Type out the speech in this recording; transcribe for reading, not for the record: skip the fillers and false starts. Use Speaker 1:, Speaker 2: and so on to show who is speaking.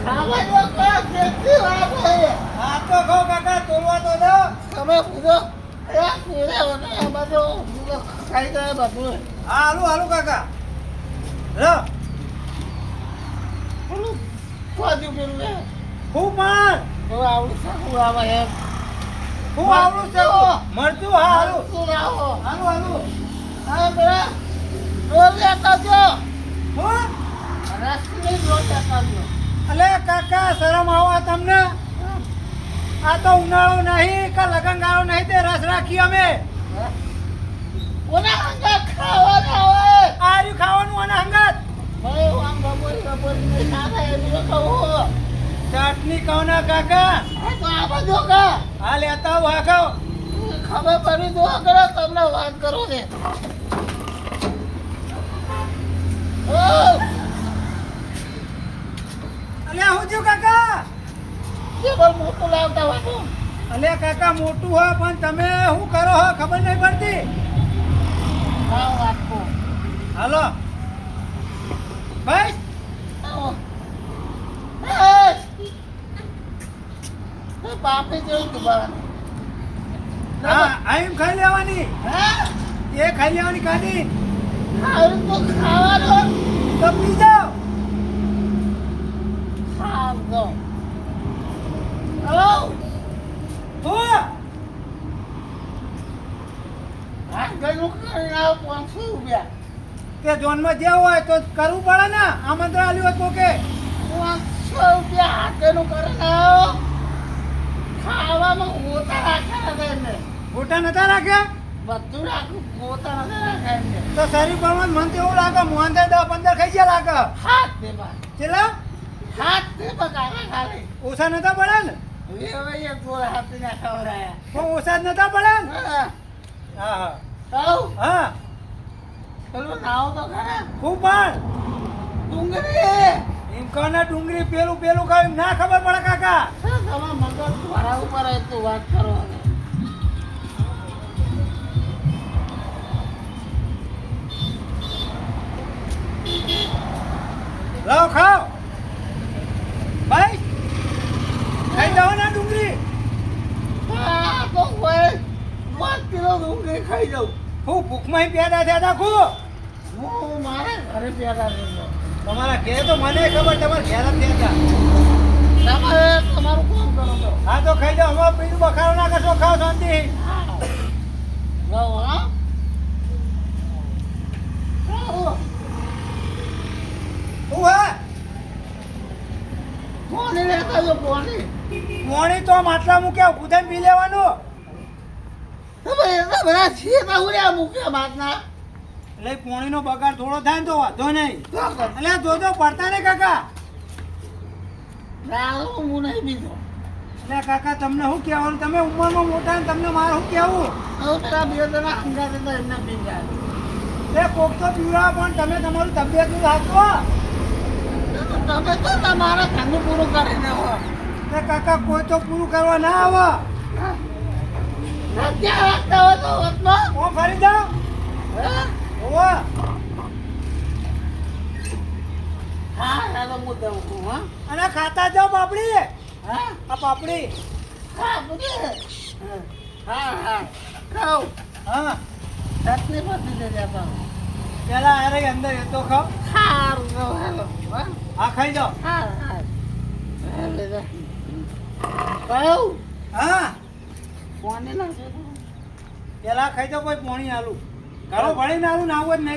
Speaker 1: ખાવા દો કા કેટલી વાત છે
Speaker 2: આ તો કહો કાકા તોલવા તો દો
Speaker 1: તમે પૂછો એ પૂરે વને બધું ખાઈ જાય બધું
Speaker 2: હા હાલું હાલું કાકા લો
Speaker 1: પેલું પાછું પેલું લે
Speaker 2: હું પણ
Speaker 1: તો આવડું સારું આવે એમ
Speaker 2: હું આવડું છે મરચું હા હાલું
Speaker 1: શું લાવો
Speaker 2: હાલું હાલું
Speaker 1: હા પેલા રોજ લેતા જો
Speaker 2: હું
Speaker 1: રસની રોજ લેતા જો
Speaker 2: અલે કાકા શરમ આવો તમને આ તો ઉનાળો નહીં કે લગનગાળો નહીં તે રસ રાખી અમે
Speaker 1: કોના હંગા ખાવાના હોય
Speaker 2: આ રહ્યું ખાવાનું અને હંગાત
Speaker 1: ભાઈ આમ બપોર નહીં ખાતા એનું કહું
Speaker 2: ચટણી કહો ને કાકા
Speaker 1: તો આ બધું કા
Speaker 2: હા લેતા આવું હા ખાઓ
Speaker 1: ખબર પડી તો કરો તમને વાત કરો ને
Speaker 2: અલ્યા હું થયું કાકા
Speaker 1: કેબલ મોટું લાવતા હોય તો
Speaker 2: અલ્યા કાકા મોટું હોય પણ તમે શું કરો હો ખબર નહીં પડતી
Speaker 1: ખાવ આપકો
Speaker 2: હાલો ભાઈ
Speaker 1: બાપે જોઈ કે બા
Speaker 2: હા આઈમ ખાઈ લેવાની
Speaker 1: હા
Speaker 2: એ ખાઈ લેવાની કાઢી
Speaker 1: ખાવું તો ખાવાનું
Speaker 2: તો પી જાઓ
Speaker 1: ખાવ તો હલો
Speaker 2: હું
Speaker 1: હા ગયું કરીને આવો 500 રૂપિયા
Speaker 2: તે જોનમાં જે હોય તો કરવું પડે ને આમંત્રણ આલ્યું હોય તો કે
Speaker 1: 500 રૂપિયા હાથેનું કરીને આવો ખાવામાં ઓછા રાખે ને
Speaker 2: ગોટા નતા રાખ્યા
Speaker 1: બધું રાખું પોતા નથી રાખે એમને
Speaker 2: તો શરીર પર મને તો એવું લાગે મોહન 10-15 ખાઈ ગયા લાગે
Speaker 1: હાથ દેવા
Speaker 2: ચેલા
Speaker 1: હાથ દેવા કાકા ખાલી
Speaker 2: ઓછા નતા પડે ને
Speaker 1: હવે એ થોડા હાથ ના ખવડાયા
Speaker 2: પણ ઓછા જ નતા પડે ને
Speaker 1: હા
Speaker 2: હા હા
Speaker 1: કહું
Speaker 2: હા
Speaker 1: પેલું નાવ તો ખરા
Speaker 2: હું પણ
Speaker 1: ડુંગળી
Speaker 2: એમ કહો ને ડુંગળી પેલું પેલું ખાવ ના ખબર પડે કાકા
Speaker 1: તમારા મગજ ભરા ઉપર તો વાત કરો હવે
Speaker 2: લાવ ખાઓ ભાઈ ખાઈ જાઓ ને ડુંગળી
Speaker 1: હા તો કોઈ 5 કિલો ડુંગળી ખાઈ જાઉં
Speaker 2: હું ભૂખમાં પેદા થયા હતા ખુ
Speaker 1: હું મારા ઘરે પેદા થયો
Speaker 2: તમારા ઘેર તો મને ખબર તમારા ઘેર જ થયા હતા
Speaker 1: તમારે તમારું કામ કરો તો
Speaker 2: હા તો ખાઈ જાઓ હવે બીજું બખાડો ના કરશો ખાઓ શાંતિ
Speaker 1: જાઓ હા જાઓ
Speaker 2: હું હા
Speaker 1: પાણી લેતા જો પાણી
Speaker 2: મોણી તો માટલા મૂક્યા બુધન પી લેવાનું
Speaker 1: તમે એટલા બધા છીએ ઉડ્યા મૂક્યા માથના
Speaker 2: એટલે પોણીનો બગાડ થોડો થાય ને તો વાંધો નહીં એટલે જોજો પડતા ને કાકા
Speaker 1: દારૂ હું નહીં પીતો
Speaker 2: એટલે કાકા તમને શું કહેવાનું તમે ઉંમરમાં મોટા ને તમને મારે શું કહેવું
Speaker 1: હવે પેલા બે જણા અંગાતે તો એમને પી જાય
Speaker 2: એ કોક તો પીવડાવો પણ તમે તમારું તબિયતનું રાખો
Speaker 1: તમે તો તમારા ઘરનું પૂરું કરી દેવો
Speaker 2: એ કાકા કોઈ તો પૂરું કરવા ના આવે
Speaker 1: ક્યાં રાખતા હોય તો વચમાં
Speaker 2: હું ફરી જાઓ હોવા
Speaker 1: હા ચાલો હું દઉં છું હા
Speaker 2: અને ખાતા જાઓ પાપડી
Speaker 1: હા
Speaker 2: આ પાપડી
Speaker 1: હા પૂછે હા હા ખાઓ
Speaker 2: હા
Speaker 1: ચટણી પતી દેજે પણ
Speaker 2: પેલા અરે અંદર એ તો ખાઓ
Speaker 1: સારું તો હાલો હા
Speaker 2: હા ખાઈ જાઓ
Speaker 1: હા હા કહું
Speaker 2: હા
Speaker 1: કોને નાખે
Speaker 2: પેલા ખાઈ જાઓ કોઈ પોણી આલું ઘણો ભણીને આલું ને આવું જ નહીં